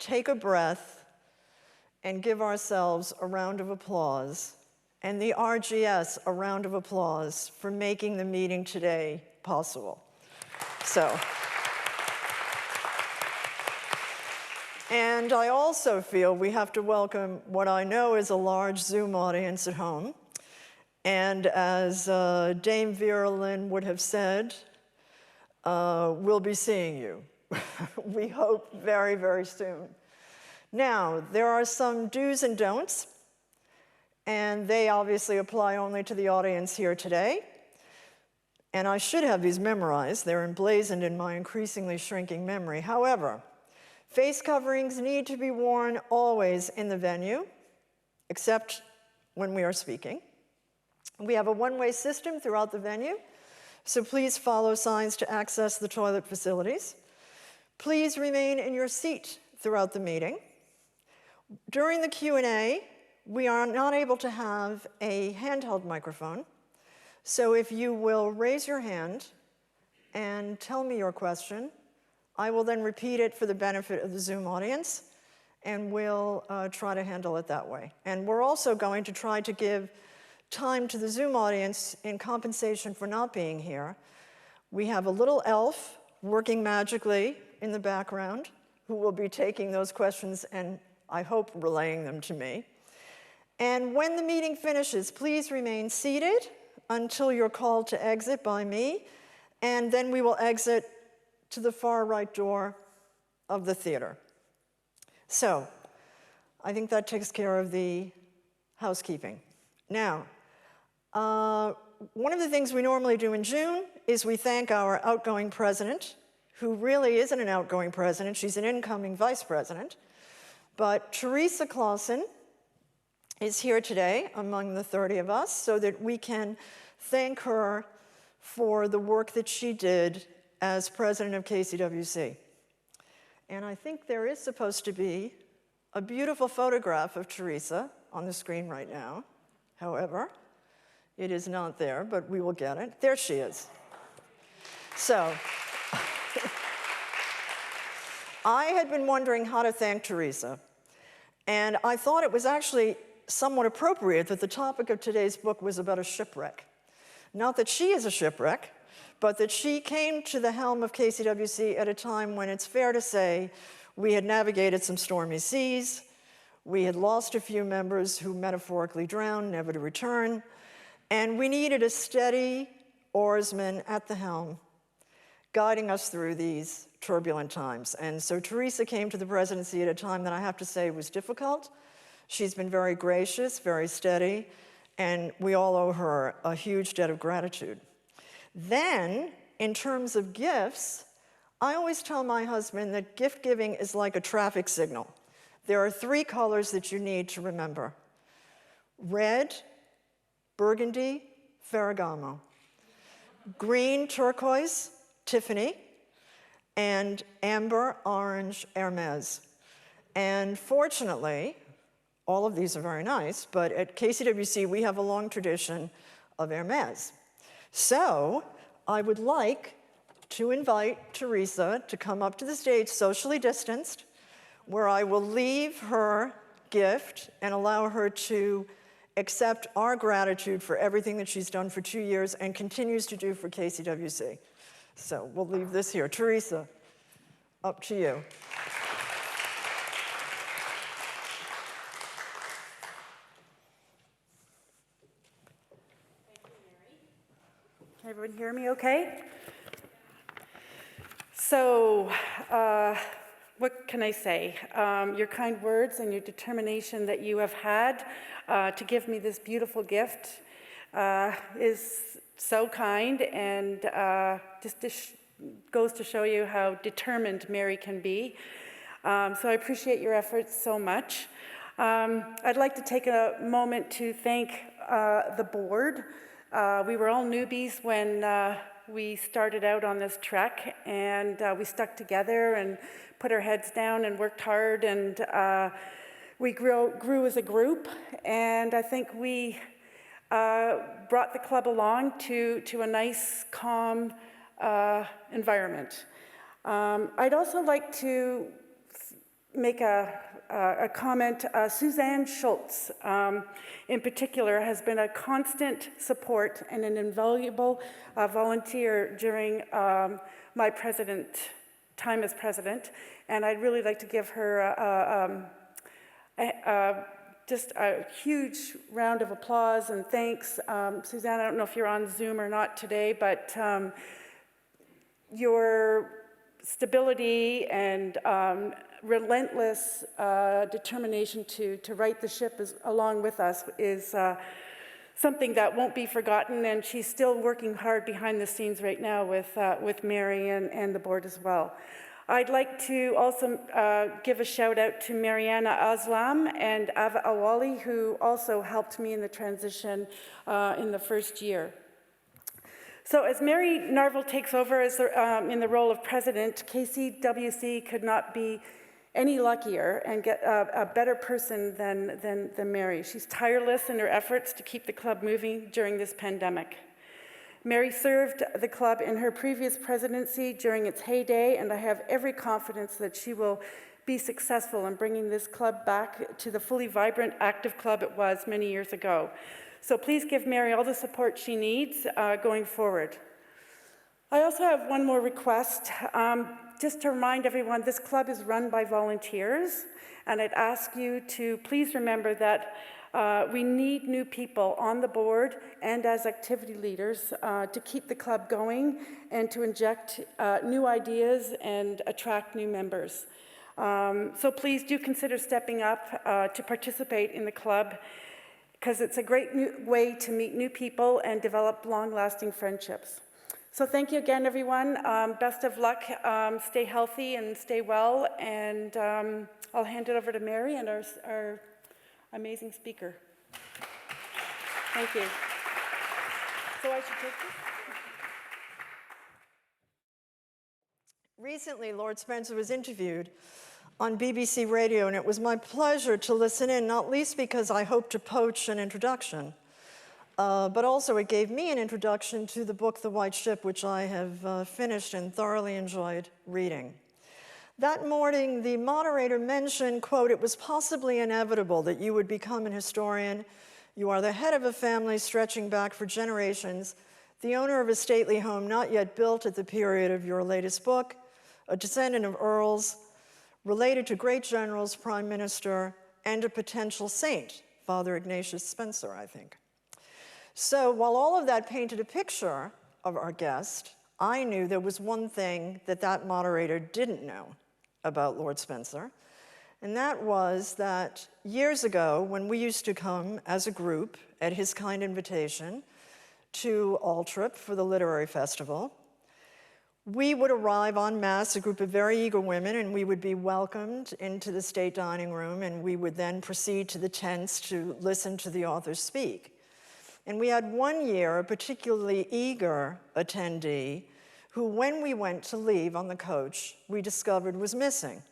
take a breath and give ourselves a round of applause, and the RGS a round of applause for making the meeting today possible. And I also feel we have to welcome what I know is a large Zoom audience at home. And as Dame Vera Lynn would have said, we'll be seeing you. We hope very, very soon. Now, there are some do's and don'ts, and they obviously apply only to the audience here today. And I should have these memorized. They're emblazoned in my increasingly shrinking memory. However, face coverings need to be worn always in the venue, except when we are speaking. We have a one-way system throughout the venue, so please follow signs to access the toilet facilities. Please remain in your seat throughout the meeting. During the Q&A, we are not able to have a handheld microphone, so if you will raise your hand and tell me your question, I will then repeat it for the benefit of the Zoom audience, and we'll try to handle it that way. And we're also going to try to give time to the Zoom audience in compensation for not being here. We have a little elf working magically in the background who will be taking those questions and, I hope, relaying them to me. And when the meeting finishes, please remain seated until you're called to exit by me, and then we will exit to the far right door of the theater. So, I think that takes care of the housekeeping. Now, one of the things we normally do in June is we thank our outgoing president, who really isn't an outgoing president, she's an incoming vice president. But Teresa Clausen is here today among the 30 of us so that we can thank her for the work that she did as president of KCWC. And I think there is supposed to be a beautiful photograph of Teresa on the screen right now. However, it is not there, but we will get it. There she is. So, I had been wondering how to thank Teresa, and I thought it was actually somewhat appropriate that the topic of today's book was about a shipwreck. Not that she is a shipwreck, but that she came to the helm of KCWC at a time when it's fair to say we had navigated some stormy seas, we had lost a few members who metaphorically drowned, never to return, and we needed a steady oarsman at the helm, guiding us through these turbulent times. And so Teresa came to the presidency at a time that I have to say was difficult. She's been very gracious, very steady, and we all owe her a huge debt of gratitude. Then, in terms of gifts, I always tell my husband that gift giving is like a traffic signal. There are 3 colors that you need to remember: red, burgundy, Ferragamo; green, turquoise, Tiffany; and amber, orange, Hermes. And fortunately, all of these are very nice, but at KCWC we have a long tradition of Hermes. So I would like to invite Teresa to come up to the stage, socially distanced, where I will leave her gift and allow her to accept our gratitude for everything that she's done for 2 years and continues to do for KCWC. So we'll leave this here. Teresa, up to you. Can everyone hear me okay? So, what can I say? Your kind words and your determination that you have had to give me this beautiful gift is so kind, and just goes to show you how determined Mary can be. So I appreciate your efforts so much. I'd like to take a moment to thank the board. We were all newbies when we started out on this trek, and we stuck together and put our heads down and worked hard, and we grew as a group, and I think we brought the club along to a nice, calm environment. I'd also like to make a comment. Suzanne Schultz, in particular, has been a constant support and an invaluable volunteer during my time as president, and I'd really like to give her just a huge round of applause and thanks. Suzanne, I don't know if you're on Zoom or not today, but your stability and relentless determination to right the ship along with us is something that won't be forgotten, and she's still working hard behind the scenes right now with Mary and the board as well. I'd like to also give a shout out to Mariana Aslam and Ava Awali, who also helped me in the transition in the first year. So as Mary Narville takes over as in the role of president, KCWC could not be any luckier and get a better person than Mary. She's tireless in her efforts to keep the club moving during this pandemic. Mary served the club in her previous presidency during its heyday, and I have every confidence that she will be successful in bringing this club back to the fully vibrant, active club it was many years ago. So please give Mary all the support she needs going forward. I also have one more request. Just to remind everyone, this club is run by volunteers, and I'd ask you to please remember that we need new people on the board and as activity leaders to keep the club going and to inject new ideas and attract new members. So please do consider stepping up to participate in the club, because it's a great way to meet new people and develop long-lasting friendships. So thank you again, everyone. Best of luck. Stay healthy and stay well. And I'll hand it over to Mary and our amazing speaker. Thank you. So I should take this? Recently, Lord Spencer was interviewed on BBC Radio, and it was my pleasure to listen in, not least because I hope to poach an introduction, but also it gave me an introduction to the book, The White Ship, which I have finished and thoroughly enjoyed reading. That morning, the moderator mentioned, quote, "It was possibly inevitable that you would become an historian. You are the head of a family stretching back for generations, the owner of a stately home not yet built at the period of your latest book, a descendant of Earls, related to great generals, prime minister, and a potential saint, Father Ignatius Spencer, I think." So while all of that painted a picture of our guest, I knew there was one thing that that moderator didn't know about Lord Spencer, and that was that years ago, when we used to come as a group at his kind invitation to Altrip for the literary festival, we would arrive en masse, a group of very eager women, and we would be welcomed into the state dining room, and we would then proceed to the tents to listen to the authors speak. And we had one year a particularly eager attendee who, when we went to leave on the coach, we discovered was missing.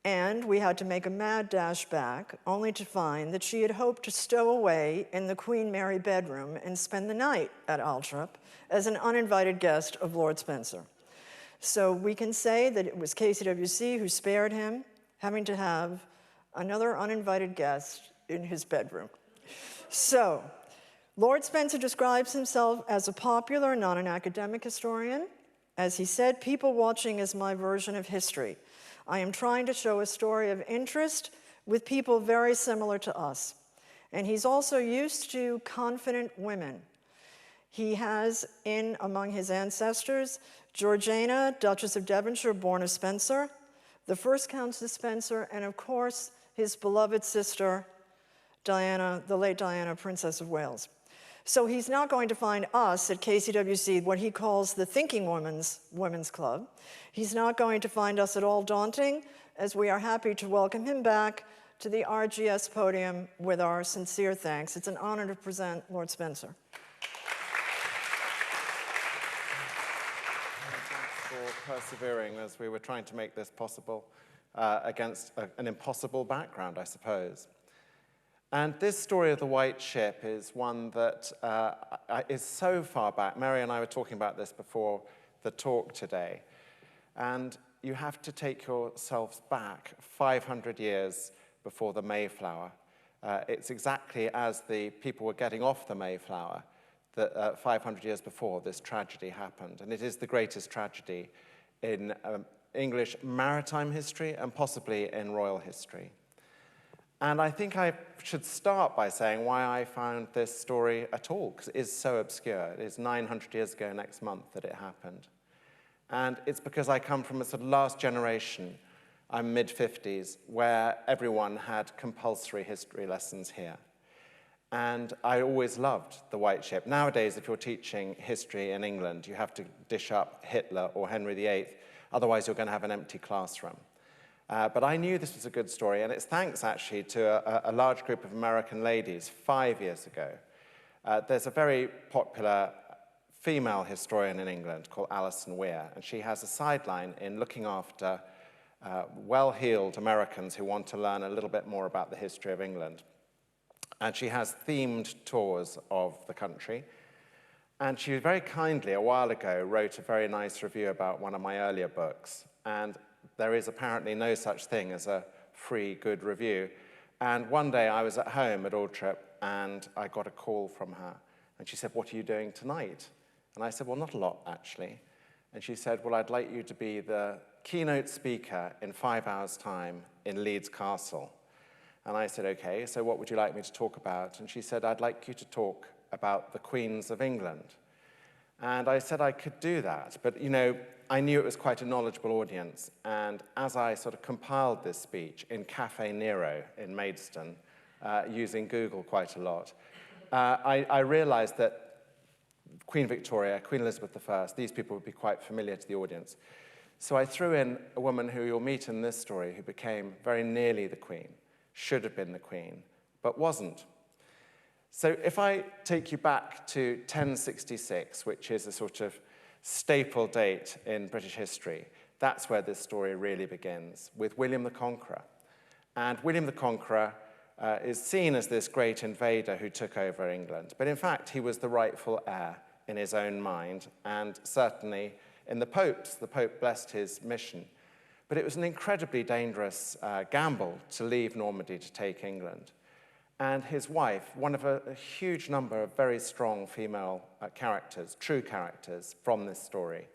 And we had to make a mad dash back, only to find that she had hoped to stow away in the Queen Mary bedroom and spend the night at Altrip as an uninvited guest of Lord Spencer. So we can say that it was KCWC who spared him having to have another uninvited guest in his bedroom. So Lord Spencer describes himself as a popular, not an academic historian. As he said, "People watching is my version of history. I am trying to show a story of interest with people very similar to us." And he's also used to confident women. He has among his ancestors, Georgiana, Duchess of Devonshire, born of Spencer, the first Countess Spencer, and of course, his beloved sister, Diana, the late Diana, Princess of Wales. So he's not going to find us at KCWC what he calls the Thinking Women's Club. He's not going to find us at all daunting, as we are happy to welcome him back to the RGS podium with our sincere thanks. It's an honor to present Lord Spencer. Thanks for persevering as we were trying to make this possible against an impossible background, I suppose. And this story of the White Ship is one that is so far back. Mary and I were talking about this before the talk today. And you have to take yourselves back 500 years before the Mayflower. It's exactly as the people were getting off the Mayflower that 500 years before this tragedy happened. And it is the greatest tragedy in English maritime history and possibly in royal history. And I think I should start by saying why I found this story at all, because it is so obscure. It is 900 years ago next month that it happened. And it's because I come from a sort of last generation, I'm mid-50s, where everyone had compulsory history lessons here. And I always loved the White Ship. Nowadays, if you're teaching history in England, you have to dish up Hitler or Henry VIII, otherwise you're going to have an empty classroom. But I knew this was a good story, and it's thanks, actually, to a large group of American ladies 5 years ago. There's a very popular female historian in England called Alison Weir, and she has a sideline in looking after well-heeled Americans who want to learn a little bit more about the history of England. And she has themed tours of the country. And she very kindly, a while ago, wrote a very nice review about one of my earlier books. And there is apparently no such thing as a free good review. And one day I was at home at Aldtrip, and I got a call from her. And she said, "What are you doing tonight?" And I said, "Well, not a lot, actually." And she said, "Well, I'd like you to be the keynote speaker in 5 hours' time in Leeds Castle." And I said, "Okay, so what would you like me to talk about?" And she said, "I'd like you to talk about the Queens of England." And I said I could do that, but I knew it was quite a knowledgeable audience. And as I sort of compiled this speech in Cafe Nero in Maidstone, using Google quite a lot, I realized that Queen Victoria, Queen Elizabeth I, these people would be quite familiar to the audience. So I threw in a woman who you'll meet in this story who became very nearly the Queen, should have been the Queen, but wasn't. So if I take you back to 1066, which is a sort of staple date in British history, that's where this story really begins, with William the Conqueror. And William the Conqueror is seen as this great invader who took over England, but in fact he was the rightful heir in his own mind, and certainly in the popes. The Pope blessed his mission. But it was an incredibly dangerous gamble to leave Normandy to take England. And his wife, one of a huge number of very strong female characters, true characters from this story,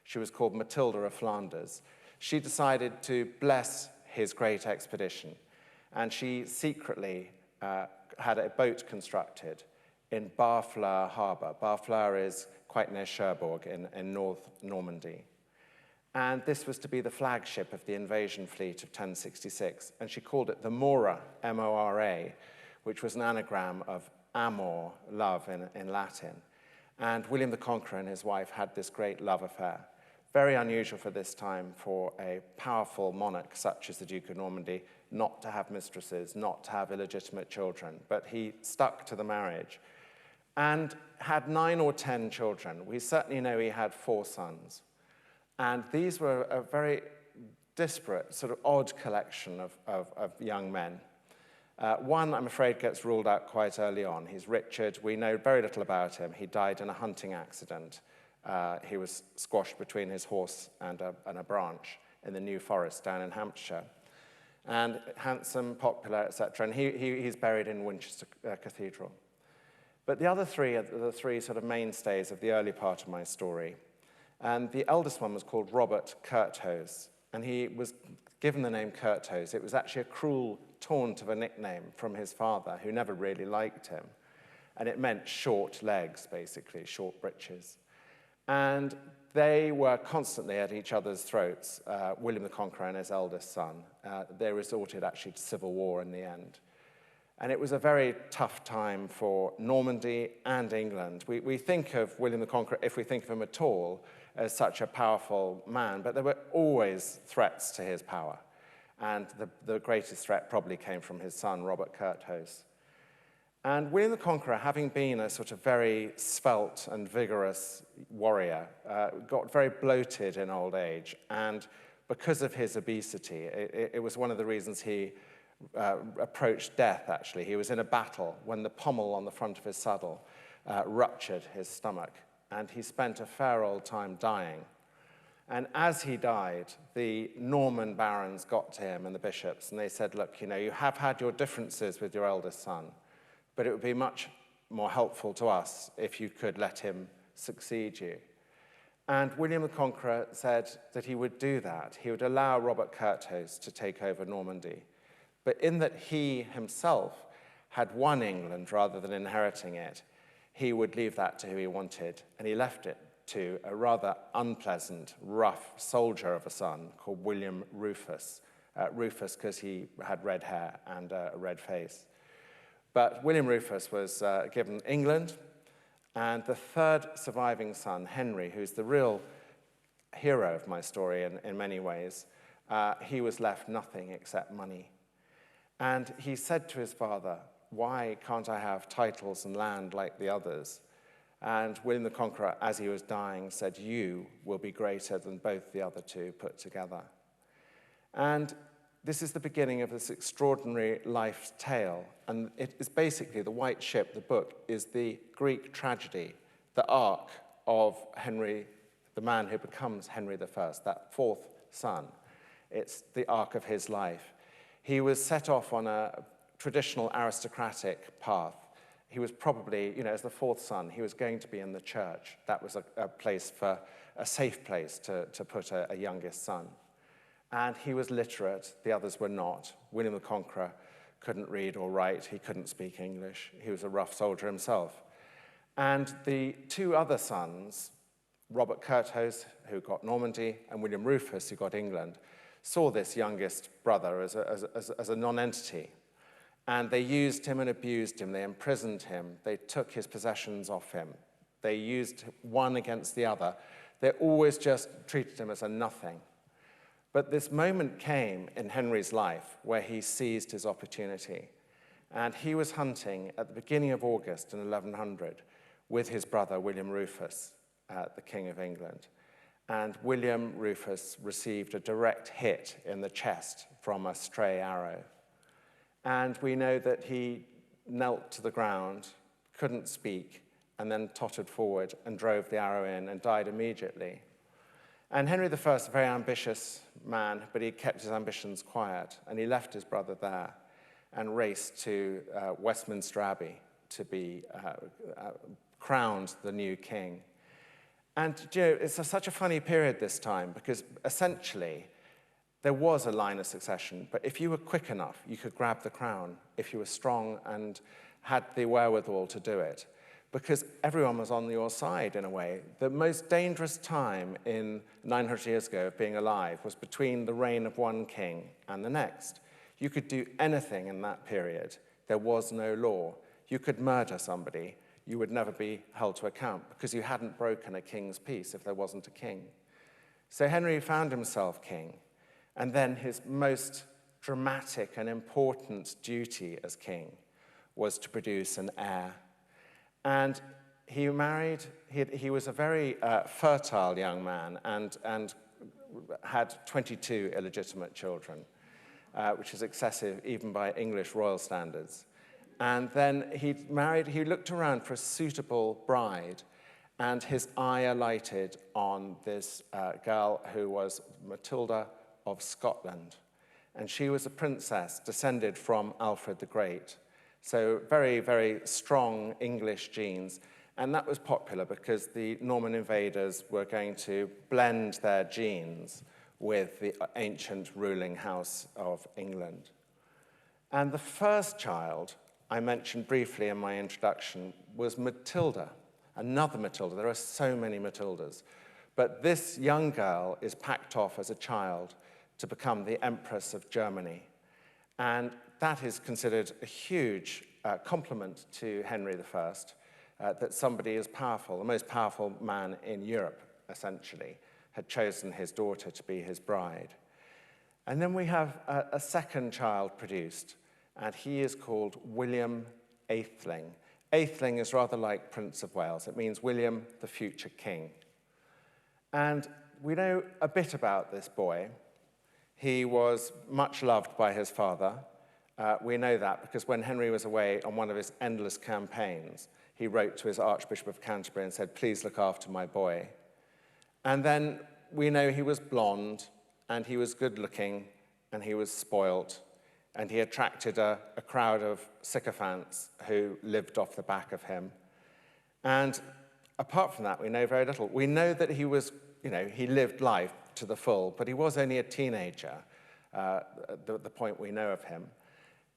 she was called Matilda of Flanders, she decided to bless his great expedition. And she secretly had a boat constructed in Barfleur Harbour. Barfleur is quite near Cherbourg in North Normandy. And this was to be the flagship of the invasion fleet of 1066. And she called it the Mora, M-O-R-A, which was an anagram of amor, love in Latin. And William the Conqueror and his wife had this great love affair. Very unusual for this time for a powerful monarch such as the Duke of Normandy not to have mistresses, not to have illegitimate children. But he stuck to the marriage and had 9 or 10 children. We certainly know he had 4 sons. And these were a very disparate, sort of odd collection of young men. One, I'm afraid, gets ruled out quite early on. He's Richard. We know very little about him. He died in a hunting accident. He was squashed between his horse and a branch in the New Forest down in Hampshire. And handsome, popular, etc. And he's buried in Winchester Cathedral. But the other 3 are the 3 sort of mainstays of the early part of my story. And the eldest one was called Robert Curthose, and he was given the name Curthose. It was actually a cruel taunt of a nickname from his father, who never really liked him. And it meant short legs, basically, short breeches. And they were constantly at each other's throats, William the Conqueror and his eldest son. They resorted actually to civil war in the end. And it was a very tough time for Normandy and England. We think of William the Conqueror, if we think of him at all, as such a powerful man, but there were always threats to his power. And the greatest threat probably came from his son, Robert Curthose. And William the Conqueror, having been a sort of very svelte and vigorous warrior, got very bloated in old age. And because of his obesity, it was one of the reasons he approached death, actually. He was in a battle when the pommel on the front of his saddle ruptured his stomach, and he spent a fair old time dying. And as he died, the Norman barons got to him and the bishops, and they said, look, you have had your differences with your eldest son, but it would be much more helpful to us if you could let him succeed you. And William the Conqueror said that he would do that. He would allow Robert Curthose to take over Normandy. But in that he himself had won England rather than inheriting it, he would leave that to who he wanted, and he left it to a rather unpleasant, rough soldier of a son called William Rufus. Rufus because he had red hair and a red face. But William Rufus was given England, and the third surviving son, Henry, who's the real hero of my story in many ways, he was left nothing except money. And he said to his father, why can't I have titles and land like the others? And William the Conqueror, as he was dying, said, you will be greater than both the other two put together. And this is the beginning of this extraordinary life tale. And it is basically the White Ship, the book, is the Greek tragedy, the arc of Henry, the man who becomes Henry I, that fourth son. It's the arc of his life. He was set off on a traditional aristocratic path. He was probably, as the fourth son, he was going to be in the church. That was a place a safe place to put a youngest son. And he was literate, the others were not. William the Conqueror couldn't read or write, he couldn't speak English. He was a rough soldier himself. And the two other sons, Robert Curthose, who got Normandy, and William Rufus, who got England, saw this youngest brother as a non-entity. And they used him and abused him, they imprisoned him, they took his possessions off him. They used one against the other. They always just treated him as a nothing. But this moment came in Henry's life where he seized his opportunity. And he was hunting at the beginning of August in 1100 with his brother, William Rufus, the King of England. And William Rufus received a direct hit in the chest from a stray arrow. And we know that he knelt to the ground, couldn't speak, and then tottered forward and drove the arrow in and died immediately. And Henry I, a very ambitious man, but he kept his ambitions quiet, and he left his brother there and raced to Westminster Abbey to be crowned the new king. And it's such a funny period this time, because essentially there was a line of succession, but if you were quick enough, you could grab the crown if you were strong and had the wherewithal to do it, because everyone was on your side in a way. The most dangerous time in 900 years ago of being alive was between the reign of one king and the next. You could do anything in that period. There was no law. You could murder somebody. You would never be held to account because you hadn't broken a king's peace if there wasn't a king. So Henry found himself king. And then his most dramatic and important duty as king was to produce an heir. And he married, he was a very fertile young man and had 22 illegitimate children, which is excessive even by English royal standards. And then he looked around for a suitable bride, and his eye alighted on this girl who was Matilda of Scotland. And she was a princess descended from Alfred the Great. So very, very strong English genes. And that was popular because the Norman invaders were going to blend their genes with the ancient ruling house of England. And the first child I mentioned briefly in my introduction was Matilda, another Matilda. There are so many Matildas. But this young girl is packed off as a child to become the Empress of Germany. And that is considered a huge compliment to Henry I, that somebody as powerful, the most powerful man in Europe, essentially, had chosen his daughter to be his bride. And then we have a second child produced, and he is called William Atheling. Atheling is rather like Prince of Wales. It means William, the future king. And we know a bit about this boy. He was much loved by his father. We know that because when Henry was away on one of his endless campaigns, he wrote to his Archbishop of Canterbury and said, "Please look after my boy." And then we know he was blonde, and he was good-looking, and he was spoilt, and he attracted a crowd of sycophants who lived off the back of him. And apart from that, we know very little. We know that he was, he lived life to the full, but he was only a teenager at the point we know of him.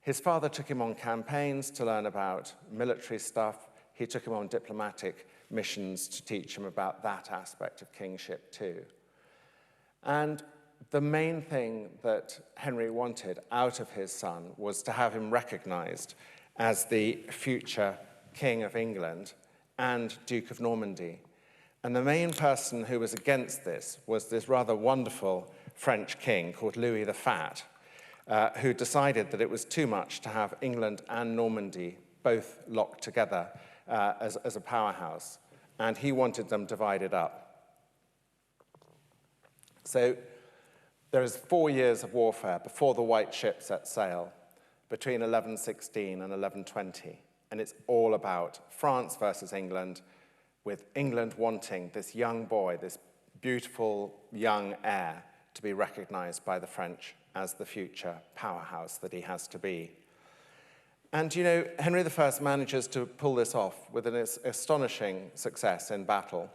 His father took him on campaigns to learn about military stuff. He took him on diplomatic missions to teach him about that aspect of kingship too. And the main thing that Henry wanted out of his son was to have him recognized as the future King of England and Duke of Normandy. And the main person who was against this was this rather wonderful French king called Louis the Fat, who decided that it was too much to have England and Normandy both locked together as a powerhouse, and he wanted them divided up. So there is 4 years of warfare before the white ship set sail, between 1116 and 1120, and it's all about France versus England, with England wanting this young boy, this beautiful young heir, to be recognized by the French as the future powerhouse that he has to be. And Henry I manages to pull this off with an astonishing success in battle.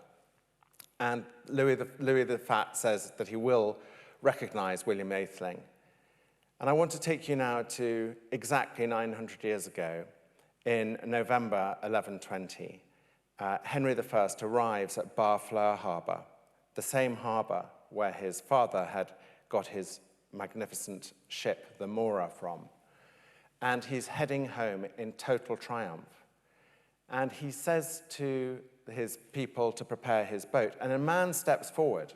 And Louis the Fat says that he will recognize William Atheling. And I want to take you now to exactly 900 years ago, in November 1120. Henry I arrives at Barfleur Harbour, the same harbour where his father had got his magnificent ship, the Mora, from. And he's heading home in total triumph. And he says to his people to prepare his boat, and a man steps forward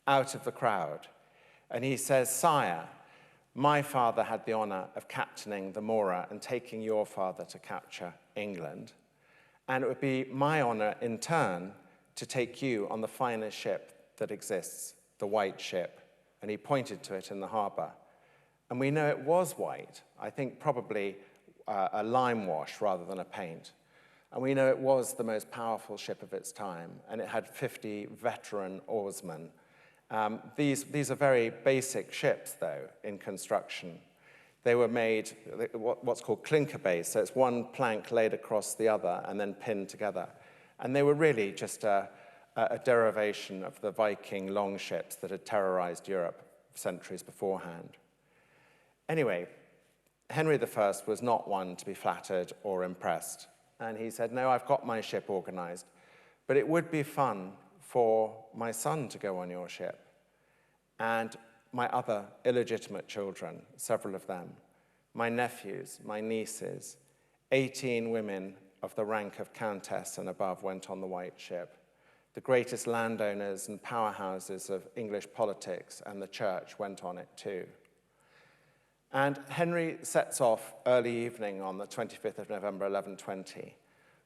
out of the crowd, and he says, "Sire, my father had the honor of captaining the Mora and taking your father to capture England, and it would be my honor in turn to take you on the finest ship that exists, the white ship." And he pointed to it in the harbor. And we know it was white, I think probably a lime wash rather than a paint. And we know it was the most powerful ship of its time, and it had 50 veteran oarsmen. These are very basic ships, though, in construction. They were made what's called clinker base, so it's one plank laid across the other and then pinned together. And they were really just a derivation of the Viking longships that had terrorized Europe centuries beforehand. Anyway, Henry I was not one to be flattered or impressed. And he said, "No, I've got my ship organized, but it would be fun for my son to go on your ship, and my other illegitimate children, several of them, my nephews, my nieces, 18 women of the rank of countess and above went on the white ship. The greatest landowners and powerhouses of English politics and the church went on it too." And Henry sets off early evening on the 25th of November, 1120,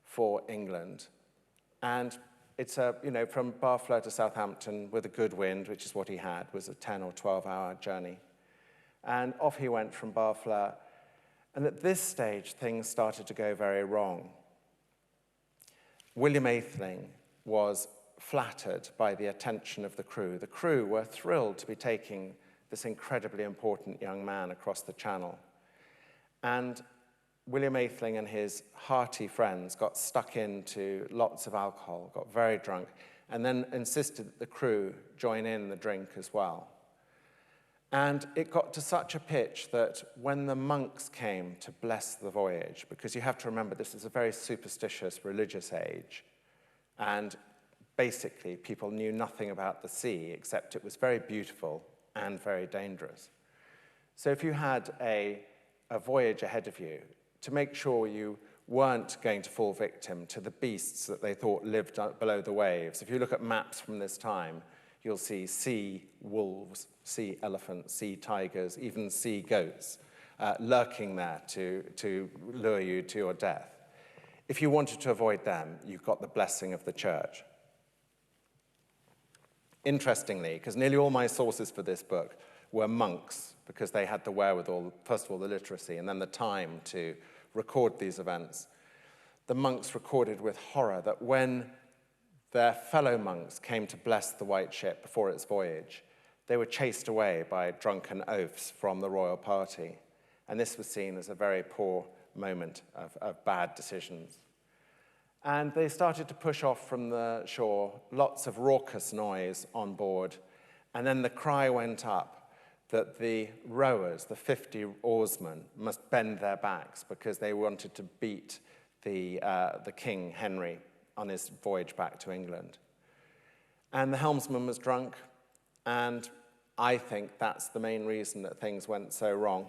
for England. And it's from Barfleur to Southampton with a good wind, which is what he had, was a 10 or 12-hour journey. And off he went from Barfleur. And at this stage, things started to go very wrong. William Atheling was flattered by the attention of the crew. The crew were thrilled to be taking this incredibly important young man across the channel. And William Atheling and his hearty friends got stuck into lots of alcohol, got very drunk, and then insisted that the crew join in the drink as well. And it got to such a pitch that when the monks came to bless the voyage, because you have to remember this is a very superstitious religious age, and basically people knew nothing about the sea except it was very beautiful and very dangerous. So if you had a voyage ahead of you, to make sure you weren't going to fall victim to the beasts that they thought lived below the waves, if you look at maps from this time, you'll see sea wolves, sea elephants, sea tigers, even sea goats lurking there to lure you to your death. If you wanted to avoid them, you've got the blessing of the church. Interestingly, because nearly all my sources for this book were monks, because they had the wherewithal, first of all, the literacy, and then the time to record these events. The monks recorded with horror that when their fellow monks came to bless the white ship before its voyage, they were chased away by drunken oafs from the royal party. And this was seen as a very poor moment of bad decisions. And they started to push off from the shore, lots of raucous noise on board. And then the cry went up that the rowers, the 50 oarsmen, must bend their backs because they wanted to beat the King Henry on his voyage back to England. And the helmsman was drunk, and I think that's the main reason that things went so wrong.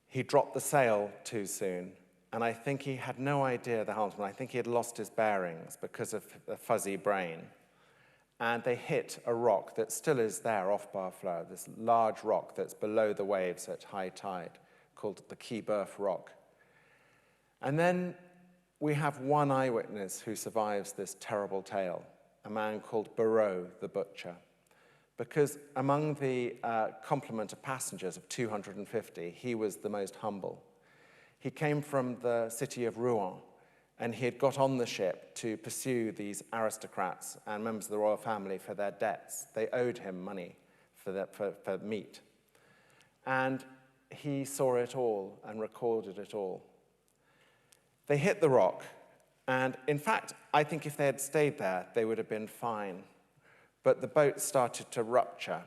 He dropped the sail too soon, and I think he had no idea, the helmsman, I think he had lost his bearings because of a fuzzy brain. And they hit a rock that still is there off Barfleur, this large rock that's below the waves at high tide, called the Keyburf Rock. And then we have one eyewitness who survives this terrible tale, a man called Barreau the butcher. Because among the complement of passengers of 250, he was the most humble. He came from the city of Rouen, and he had got on the ship to pursue these aristocrats and members of the royal family for their debts. They owed him money for meat. And he saw it all and recorded it all. They hit the rock, and in fact, I think if they had stayed there, they would have been fine. But the boat started to rupture,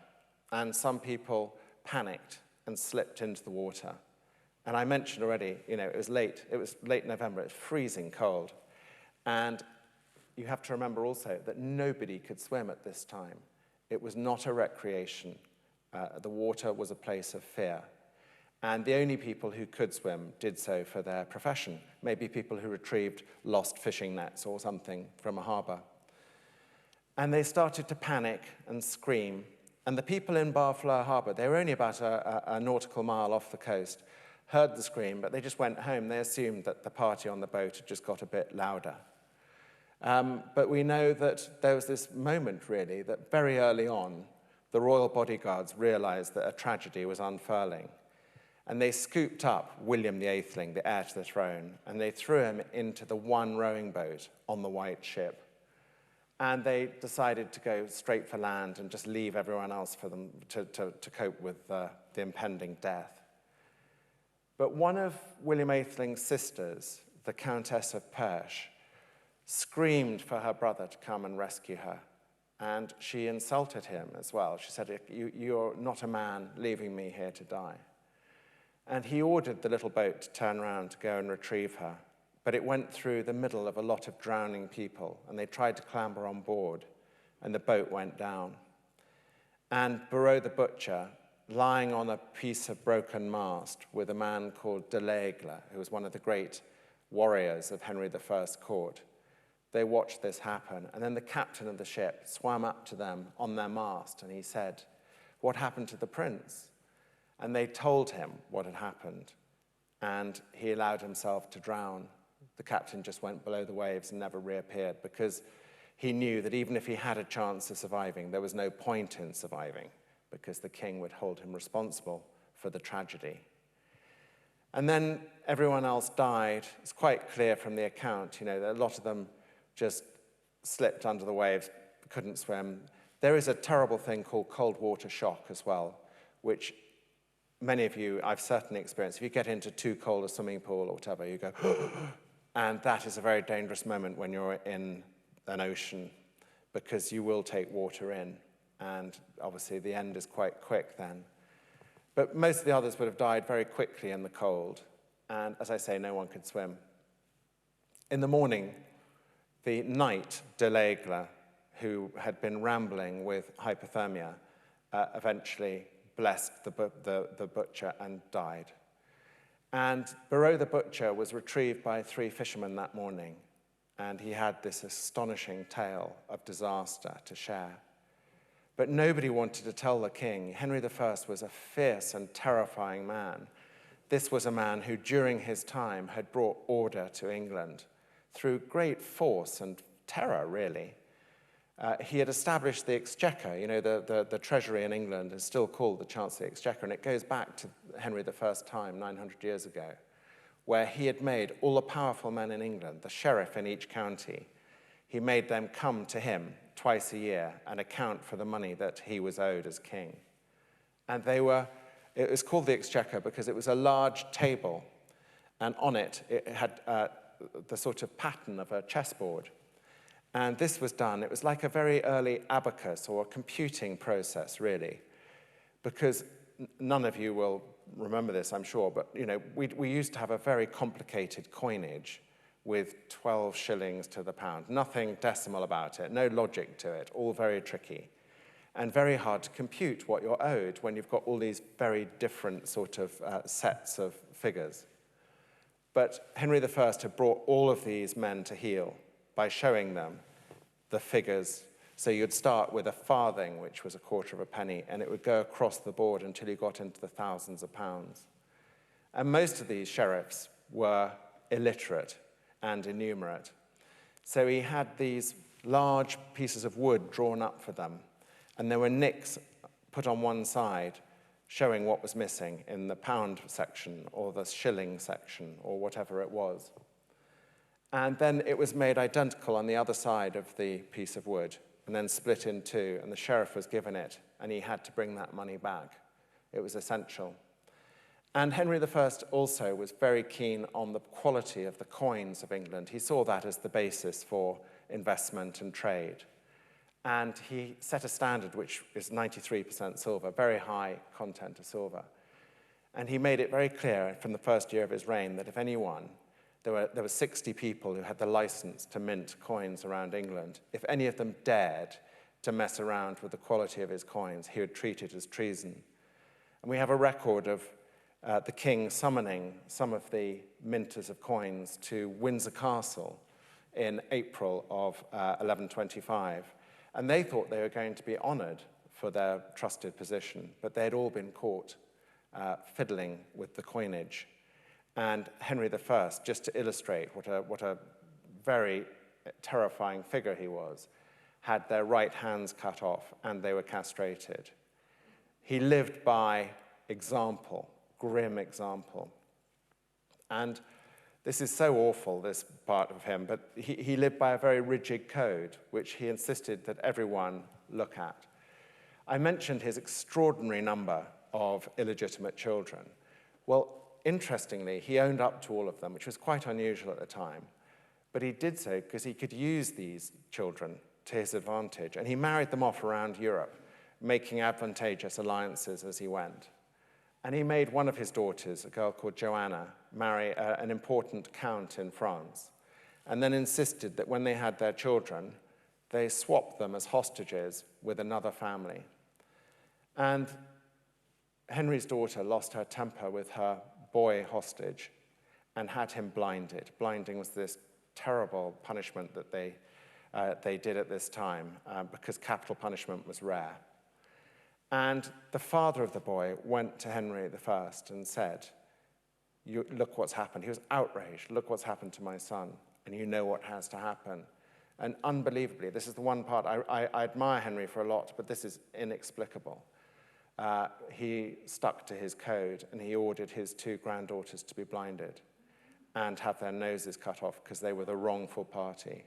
and some people panicked and slipped into the water. And I mentioned already, it was late November, it was freezing cold. And you have to remember also that nobody could swim at this time. It was not a recreation. The water was a place of fear. And the only people who could swim did so for their profession, maybe people who retrieved lost fishing nets or something from a harbor. And they started to panic and scream. And the people in Barfleur Harbor, they were only about a nautical mile off the coast, heard the scream, but they just went home. They assumed that the party on the boat had just got a bit louder. But we know that there was this moment, really, that very early on, the royal bodyguards realized that a tragedy was unfurling. And they scooped up William the Atheling, the heir to the throne, and they threw him into the one rowing boat on the white ship. And they decided to go straight for land and just leave everyone else for them to cope with the impending death. But one of William Atheling's sisters, the Countess of Perche, screamed for her brother to come and rescue her. And she insulted him as well. She said, "You're not a man leaving me here to die." And he ordered the little boat to turn around to go and retrieve her. But it went through the middle of a lot of drowning people, and they tried to clamber on board, and the boat went down. And Barreau the butcher, lying on a piece of broken mast with a man called de l'Aigle, who was one of the great warriors of Henry I's court, they watched this happen. And then the captain of the ship swam up to them on their mast, and he said, "What happened to the prince?" And they told him what had happened, and he allowed himself to drown. The captain just went below the waves and never reappeared because he knew that even if he had a chance of surviving, there was no point in surviving because the king would hold him responsible for the tragedy. And then everyone else died. It's quite clear from the account, that a lot of them just slipped under the waves, couldn't swim. There is a terrible thing called cold water shock as well, which many of you, I've certainly experienced. If you get into too cold a swimming pool or whatever, you go, and that is a very dangerous moment when you're in an ocean because you will take water in, and obviously the end is quite quick then. But most of the others would have died very quickly in the cold, and as I say, no one could swim. In the morning, the knight de l'Aigle, who had been rambling with hypothermia, eventually blessed the butcher and died. And Barreau the butcher was retrieved by 3 fishermen that morning, and he had this astonishing tale of disaster to share. But nobody wanted to tell the king. Henry I was a fierce and terrifying man. This was a man who, during his time, had brought order to England through great force and terror, really. He had established the Exchequer. The treasury in England is still called the Chancery Exchequer, and it goes back to Henry I's time, 900 years ago, where he had made all the powerful men in England, the sheriff in each county. he made them come to him twice a year and account for the money that he was owed as king. And it was called the Exchequer because it was a large table, and on it, it had the sort of pattern of a chessboard. And this was done, it was like a very early abacus or a computing process, really, because none of you will remember this, I'm sure, but we used to have a very complicated coinage with 12 shillings to the pound. Nothing decimal about it, no logic to it, all very tricky. And very hard to compute what you're owed when you've got all these very different sort of sets of figures. But Henry I had brought all of these men to heel by showing them the figures. So you'd start with a farthing, which was a quarter of a penny, and it would go across the board until you got into the thousands of pounds. And most of these sheriffs were illiterate and innumerate. So he had these large pieces of wood drawn up for them, and there were nicks put on one side showing what was missing in the pound section or the shilling section or whatever it was. And then it was made identical on the other side of the piece of wood and then split in two, and the sheriff was given it, and he had to bring that money back. It was essential. And Henry I also was very keen on the quality of the coins of England. He saw that as the basis for investment and trade. And he set a standard which is 93% silver, very high content of silver. And he made it very clear from the first year of his reign that if anyone, there were 60 people who had the license to mint coins around England, if any of them dared to mess around with the quality of his coins, he would treat it as treason. And we have a record of the king summoning some of the minters of coins to Windsor Castle in April of 1125. And they thought they were going to be honored for their trusted position, but they had all been caught fiddling with the coinage. And Henry I, just to illustrate what a very terrifying figure he was, had their right hands cut off and they were castrated. He lived by example, grim example. And this is so awful, this part of him, but he lived by a very rigid code, which he insisted that everyone look at. I mentioned his extraordinary number of illegitimate children. Well, interestingly, he owned up to all of them, which was quite unusual at the time. But he did so because he could use these children to his advantage, and he married them off around Europe, making advantageous alliances as he went. And he made one of his daughters, a girl called Joanna, marry an important count in France, and then insisted that when they had their children, they swapped them as hostages with another family. And Henry's daughter lost her temper with her boy hostage and had him blinded. Blinding was this terrible punishment that they did at this time because capital punishment was rare. And the father of the boy went to Henry I and said, look what's happened. He was outraged. Look what's happened to my son, and you know what has to happen. And unbelievably, this is the one part, I admire Henry for a lot, but this is inexplicable. He stuck to his code, and he ordered his two granddaughters to be blinded and have their noses cut off because they were the wrongful party.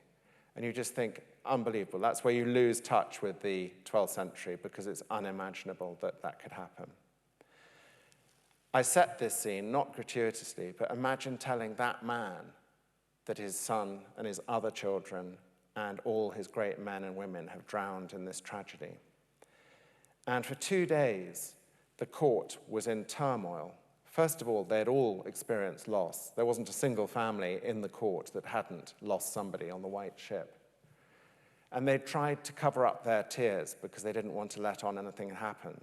And you just think, unbelievable. That's where you lose touch with the 12th century because it's unimaginable that that could happen. I set this scene, not gratuitously, but imagine telling that man that his son and his other children and all his great men and women have drowned in this tragedy. And for 2 days, the court was in turmoil. First of all, they had all experienced loss. There wasn't a single family in the court that hadn't lost somebody on the White Ship. And they tried to cover up their tears because they didn't want to let on anything happen.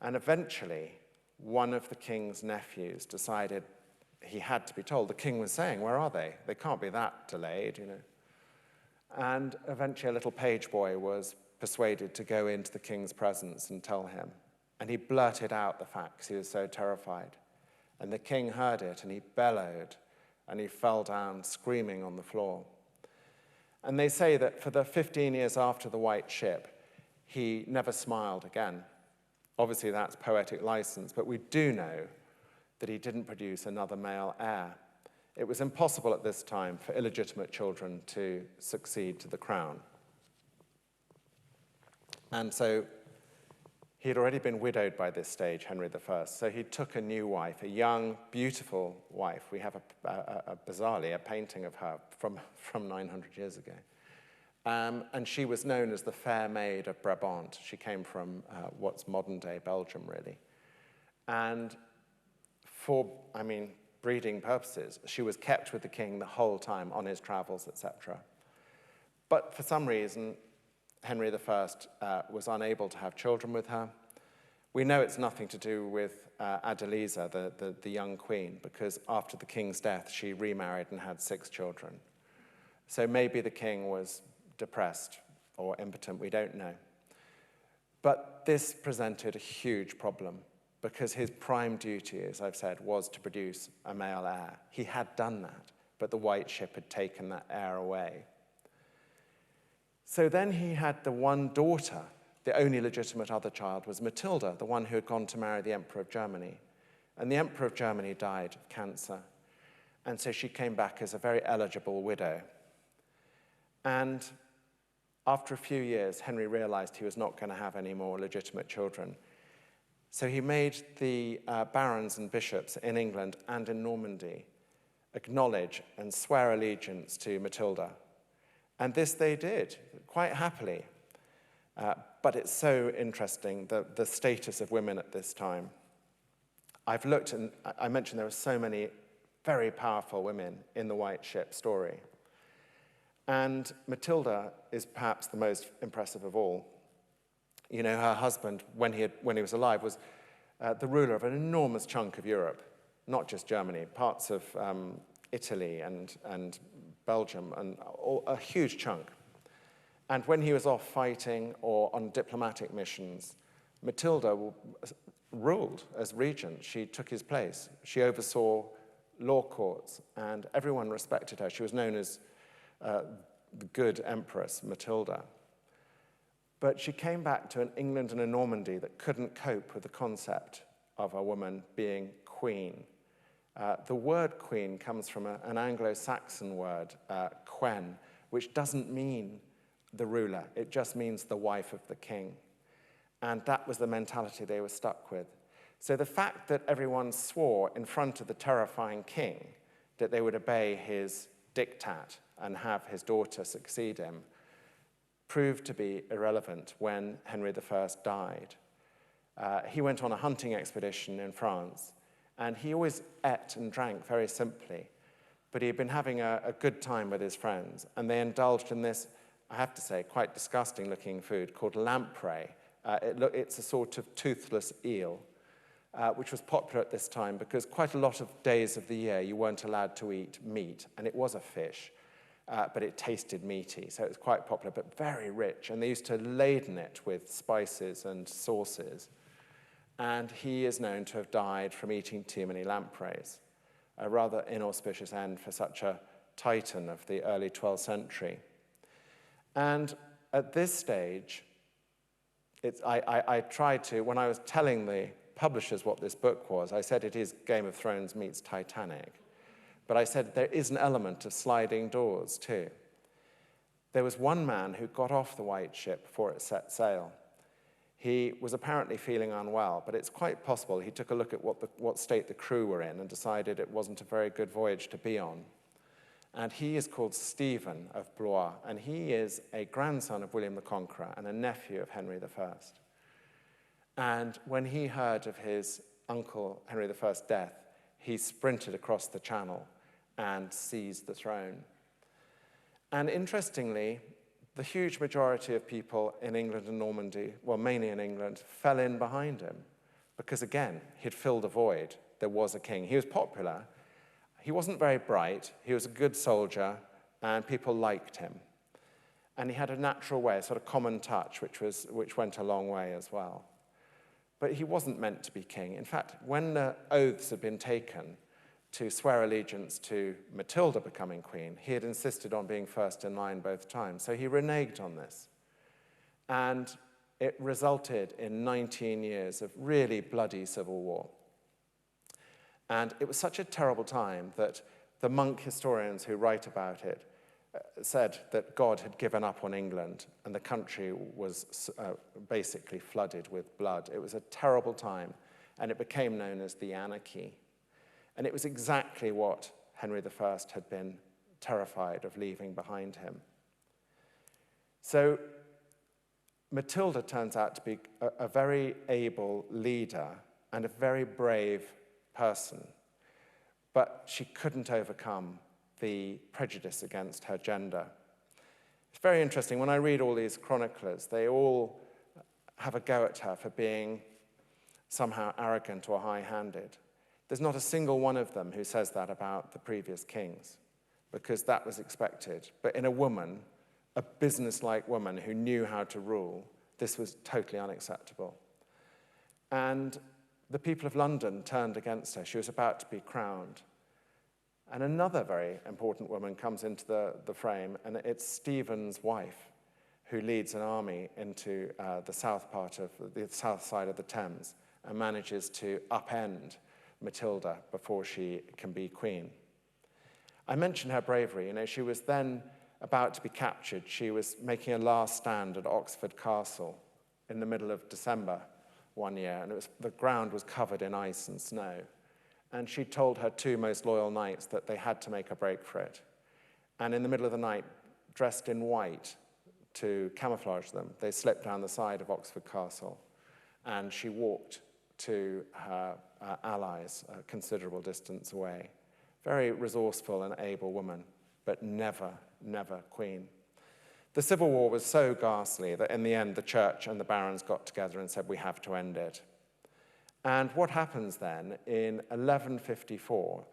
And eventually, one of the king's nephews decided he had to be told. The king was saying, where are they? They can't be that delayed, you know. And eventually a little page boy was persuaded to go into the king's presence and tell him. And he blurted out the facts. He was so terrified. And the king heard it, and he bellowed, and he fell down screaming on the floor. And they say that for the 15 years after the White Ship, he never smiled again. Obviously, that's poetic license, but we do know that he didn't produce another male heir. It was impossible at this time for illegitimate children to succeed to the crown. And so he had already been widowed by this stage, Henry I, so he took a new wife, a young, beautiful wife. We have bizarrely a painting of her from 900 years ago. And she was known as the Fair Maid of Brabant. She came from what's modern-day Belgium, really. And for, breeding purposes, she was kept with the king the whole time on his travels, etc. But for some reason, Henry I was unable to have children with her. We know it's nothing to do with Adeliza, the young queen, because after the king's death, she remarried and had 6 children. So maybe the king was depressed or impotent, we don't know. But this presented a huge problem because his prime duty, as I've said, was to produce a male heir. He had done that, but the white ship had taken that heir away. So then he had the one daughter. The only legitimate other child was Matilda, the one who had gone to marry the Emperor of Germany. And the Emperor of Germany died of cancer. And so she came back as a very eligible widow. And after a few years, Henry realized he was not going to have any more legitimate children. So he made the barons and bishops in England and in Normandy acknowledge and swear allegiance to Matilda. And this they did, quite happily. But it's so interesting, the status of women at this time. I've looked, and I mentioned there were so many very powerful women in the White Ship story. And Matilda is perhaps the most impressive of all. You know, her husband, when he was alive, was the ruler of an enormous chunk of Europe, not just Germany, parts of Italy and Belgium, and a huge chunk. And when he was off fighting or on diplomatic missions, Matilda ruled as regent. She took his place. She oversaw law courts, and everyone respected her. She was known as the good Empress, Matilda. But she came back to an England and a Normandy that couldn't cope with the concept of a woman being queen. The word queen comes from an Anglo-Saxon word, quen, which doesn't mean the ruler. It just means the wife of the king. And that was the mentality they were stuck with. So the fact that everyone swore in front of the terrifying king that they would obey his diktat and have his daughter succeed him proved to be irrelevant when Henry I died. He went on a hunting expedition in France, and he always ate and drank very simply, but he'd been having a good time with his friends, and they indulged in this, I have to say, quite disgusting-looking food called lamprey. It's a sort of toothless eel, which was popular at this time because quite a lot of days of the year you weren't allowed to eat meat, and it was a fish. But it tasted meaty, so it was quite popular, but very rich. And they used to laden it with spices and sauces. And he is known to have died from eating too many lampreys, a rather inauspicious end for such a titan of the early 12th century. And at this stage, I tried to, when I was telling the publishers what this book was, I said it is Game of Thrones meets Titanic. But I said there is an element of sliding doors, too. There was one man who got off the White Ship before it set sail. He was apparently feeling unwell, but it's quite possible he took a look at what state the crew were in and decided it wasn't a very good voyage to be on. And he is called Stephen of Blois, and he is a grandson of William the Conqueror and a nephew of Henry I. And when he heard of his uncle Henry I's death, he sprinted across the channel and seized the throne. And interestingly, the huge majority of people in England and Normandy, well, mainly in England, fell in behind him because, again, he'd filled a void. There was a king. He was popular. He wasn't very bright. He was a good soldier, and people liked him. And he had a natural way, a sort of common touch, which went a long way as well. But he wasn't meant to be king. In fact, when the oaths had been taken to swear allegiance to Matilda becoming queen, he had insisted on being first in line both times. So he reneged on this. And it resulted in 19 years of really bloody civil war. And it was such a terrible time that the monk historians who write about it said that God had given up on England and the country was basically flooded with blood. It was a terrible time, and it became known as the Anarchy. And it was exactly what Henry I had been terrified of leaving behind him. So Matilda turns out to be a very able leader and a very brave person, but she couldn't overcome the prejudice against her gender. It's very interesting. When I read all these chroniclers, they all have a go at her for being somehow arrogant or high-handed. There's not a single one of them who says that about the previous kings, because that was expected. But in a woman, a business-like woman who knew how to rule, this was totally unacceptable. And the people of London turned against her. She was about to be crowned. And another very important woman comes into the frame, and it's Stephen's wife, who leads an army into the south side of the Thames and manages to upend Matilda before she can be queen. I mentioned her bravery. You know, she was then about to be captured. She was making a last stand at Oxford Castle in the middle of December one year, and the ground was covered in ice and snow. And she told her two most loyal knights that they had to make a break for it. And in the middle of the night, dressed in white to camouflage them, they slipped down the side of Oxford Castle, and she walked to her allies a considerable distance away. Very resourceful and able woman, but never, never queen. The Civil War was so ghastly that in the end the church and the barons got together and said, we have to end it. And what happens then, in 1154,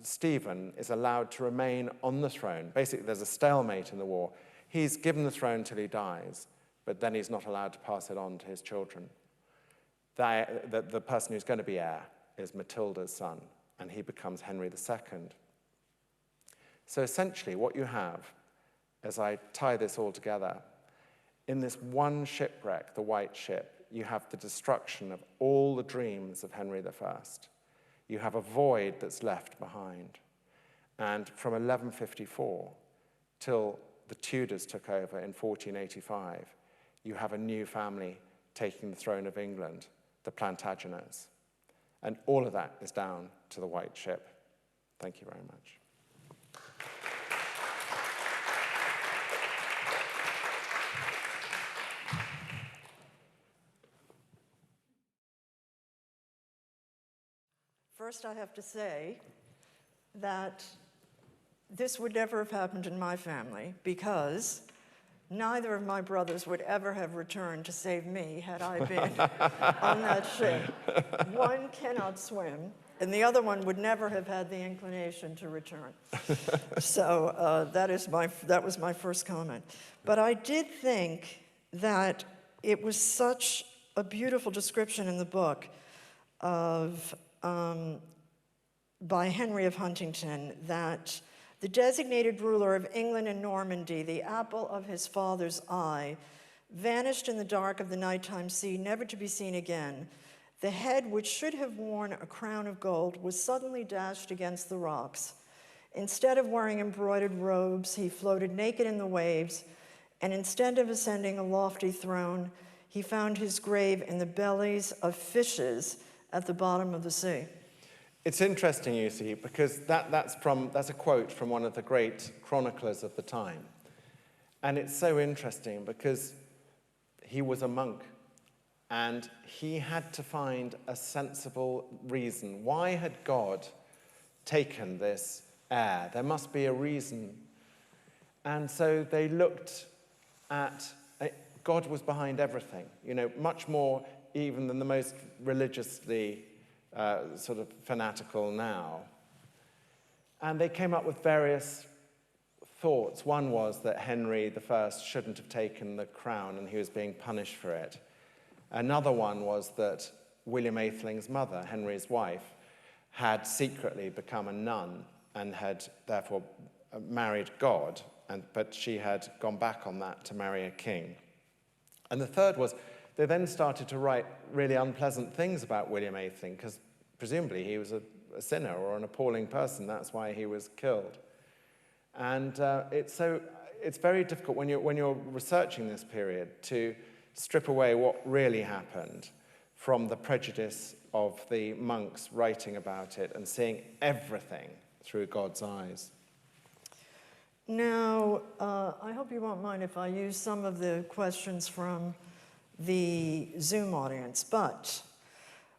Stephen is allowed to remain on the throne. Basically, there's a stalemate in the war. He's given the throne till he dies, but then he's not allowed to pass it on to his children. The person who's going to be heir is Matilda's son, and he becomes Henry II. So essentially, what you have, as I tie this all together, in this one shipwreck, the White Ship, you have the destruction of all the dreams of Henry I. You have a void that's left behind. And from 1154 till the Tudors took over in 1485, you have a new family taking the throne of England, the Plantagenets. And all of that is down to the White Ship. Thank you very much. First, I have to say that this would never have happened in my family because neither of my brothers would ever have returned to save me had I been on that ship. One cannot swim, and the other one would never have had the inclination to return. So that was my first comment. But I did think that it was such a beautiful description in the book of by Henry of Huntingdon, that the designated ruler of England and Normandy, the apple of his father's eye, vanished in the dark of the nighttime sea, never to be seen again. The head which should have worn a crown of gold was suddenly dashed against the rocks. Instead of wearing embroidered robes, he floated naked in the waves, and instead of ascending a lofty throne, he found his grave in the bellies of fishes at the bottom of the sea. It's interesting, you see, because that's a quote from one of the great chroniclers of the time. And it's so interesting because he was a monk, and he had to find a sensible reason. Why had God taken this heir? There must be a reason. And so they looked at, God was behind everything, you know, much more even than the most religiously sort of fanatical now. And they came up with various thoughts. One was that Henry I shouldn't have taken the crown and he was being punished for it. Another one was that William Atheling's mother, Henry's wife, had secretly become a nun and had therefore married God, but she had gone back on that to marry a king. And the third was they then started to write really unpleasant things about William Atheling, because presumably he was a sinner or an appalling person. That's why he was killed. And it's very difficult when you're researching this period to strip away what really happened from the prejudice of the monks writing about it and seeing everything through God's eyes. Now, I hope you won't mind if I use some of the questions from the Zoom audience, but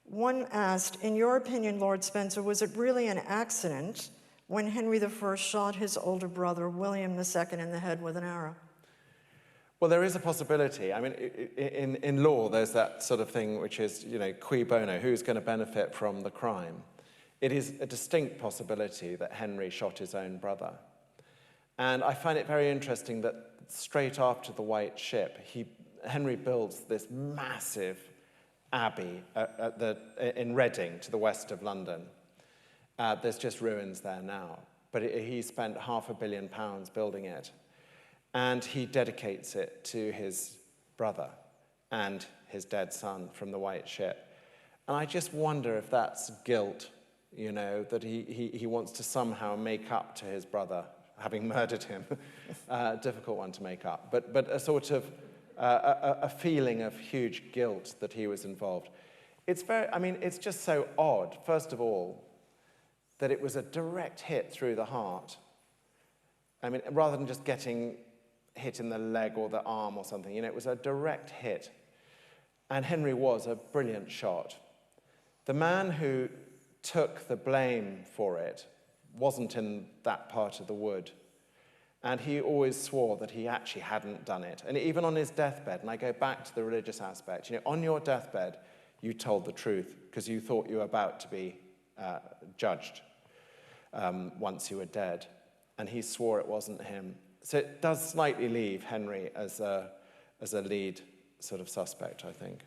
one asked, in your opinion, Lord Spencer, was it really an accident when Henry I shot his older brother, William II, in the head with an arrow? Well, there is a possibility. I mean, in law, there's that sort of thing which is, cui bono, who's going to benefit from the crime? It is a distinct possibility that Henry shot his own brother. And I find it very interesting that straight after the White Ship, Henry builds this massive abbey in Reading, to the west of London. There's just ruins there now. But he spent £500 million building it. And he dedicates it to his brother and his dead son from the White Ship. And I just wonder if that's guilt, that he wants to somehow make up to his brother, having murdered him. Difficult one to make up. But a sort of a feeling of huge guilt that he was involved. It's just so odd, first of all, that it was a direct hit through the heart. I mean, rather than just getting hit in the leg or the arm or something, it was a direct hit. And Henry was a brilliant shot. The man who took the blame for it wasn't in that part of the wood. And he always swore that he actually hadn't done it. And even on his deathbed, and I go back to the religious aspect, on your deathbed, you told the truth because you thought you were about to be judged once you were dead. And he swore it wasn't him. So it does slightly leave Henry as a lead sort of suspect, I think.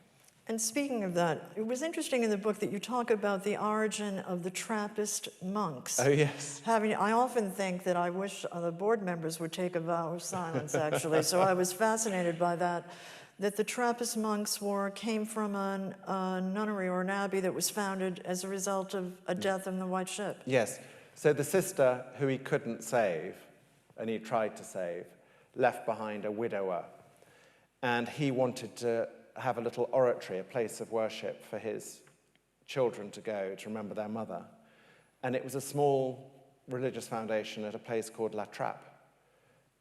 And speaking of that, it was interesting in the book that you talk about the origin of the Trappist monks. Oh, yes. I often think that I wish the board members would take a vow of silence, actually. So I was fascinated by that the Trappist monks came from a nunnery or an abbey that was founded as a result of a death in the White Ship. Yes. So the sister who he couldn't save, and he tried to save, left behind a widower. And he wanted to have a little oratory, a place of worship for his children to go to remember their mother. And it was a small religious foundation at a place called La Trappe.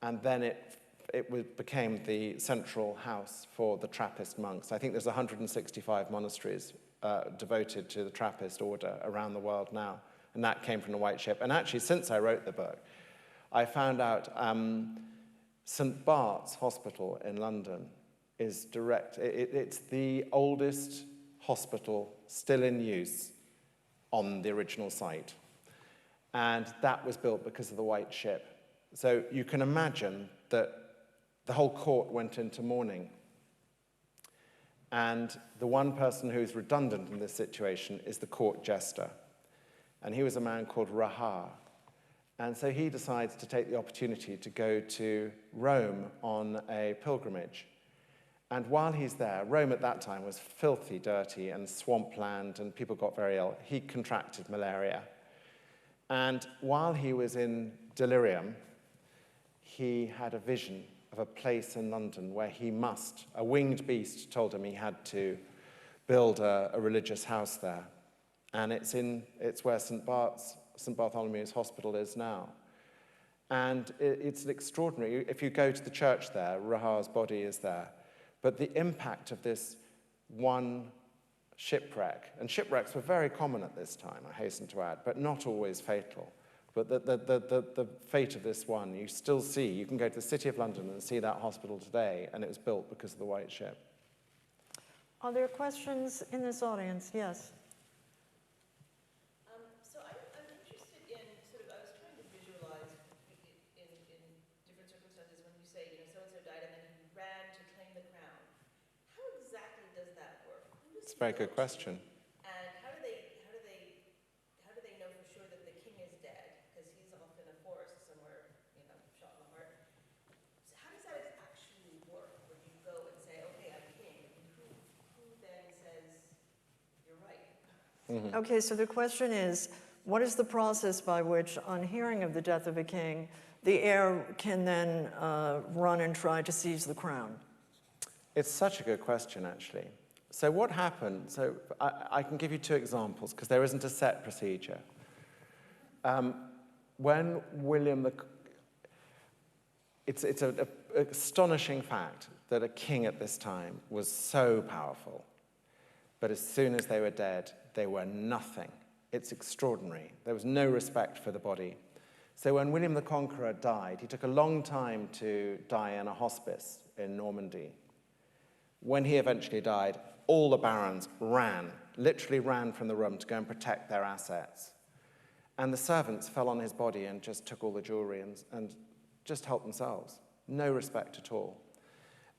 And then it became the central house for the Trappist monks. I think there's 165 monasteries devoted to the Trappist order around the world now. And that came from the White Ship. And actually, since I wrote the book, I found out St. Bart's Hospital in London is it's the oldest hospital still in use on the original site. And that was built because of the White Ship. So you can imagine that the whole court went into mourning. And the one person who's redundant in this situation is the court jester. And he was a man called Raha. And so he decides to take the opportunity to go to Rome on a pilgrimage. And while he's there, Rome at that time was filthy, dirty, and swampland, and people got very ill. He contracted malaria. And while he was in delirium, he had a vision of a place in London where a winged beast told him he had to build a religious house there. And it's where St. Bartholomew's Hospital is now. And it's extraordinary. If you go to the church there, Raha's body is there. But the impact of this one shipwreck, and shipwrecks were very common at this time, I hasten to add, but not always fatal. But the fate of this one, you still see, you can go to the City of London and see that hospital today, and it was built because of the White Ship. Are there questions in this audience? Yes. So I'm interested in I was trying to visualize in different circumstances when you say, so-and-so died and then he ran to claim the crown. How exactly does that work? It's a very good question. And how do they know for sure that the king is dead? Because he's off in a forest somewhere, shot in the heart. So how does that actually work when you go and say, okay, I'm king? And who then says, you're right? Okay, so the question is, what is the process by which, on hearing of the death of a king, the heir can then run and try to seize the crown? It's such a good question, actually. So what happened, so I can give you two examples, because there isn't a set procedure. When William it's an astonishing fact that a king at this time was so powerful, but as soon as they were dead, they were nothing. It's extraordinary. There was no respect for the body. So when William the Conqueror died, he took a long time to die in a hospice in Normandy. When he eventually died, all the barons literally ran from the room to go and protect their assets. And the servants fell on his body and just took all the jewelry and just helped themselves. No respect at all.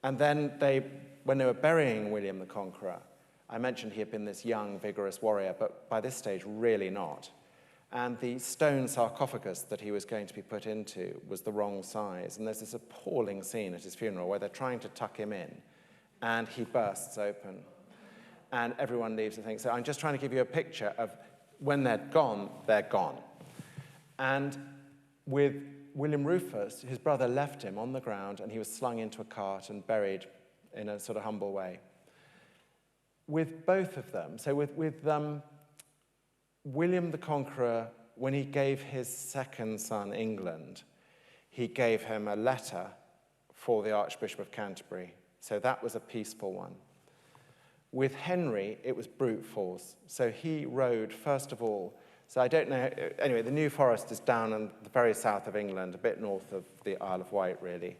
And then when they were burying William the Conqueror, I mentioned he had been this young, vigorous warrior, but by this stage, really not. And the stone sarcophagus that he was going to be put into was the wrong size. And there's this appalling scene at his funeral where they're trying to tuck him in, and he bursts open. And everyone leaves and thinks, so I'm just trying to give you a picture of when they're gone, they're gone. And with William Rufus, his brother left him on the ground, and he was slung into a cart and buried in a sort of humble way. With both of them, so with William the Conqueror, when he gave his second son, England, he gave him a letter for the Archbishop of Canterbury. So that was a peaceful one. With Henry, it was brute force. So he rode, first of all, so I don't know, anyway, the New Forest is down in the very south of England, a bit north of the Isle of Wight, really.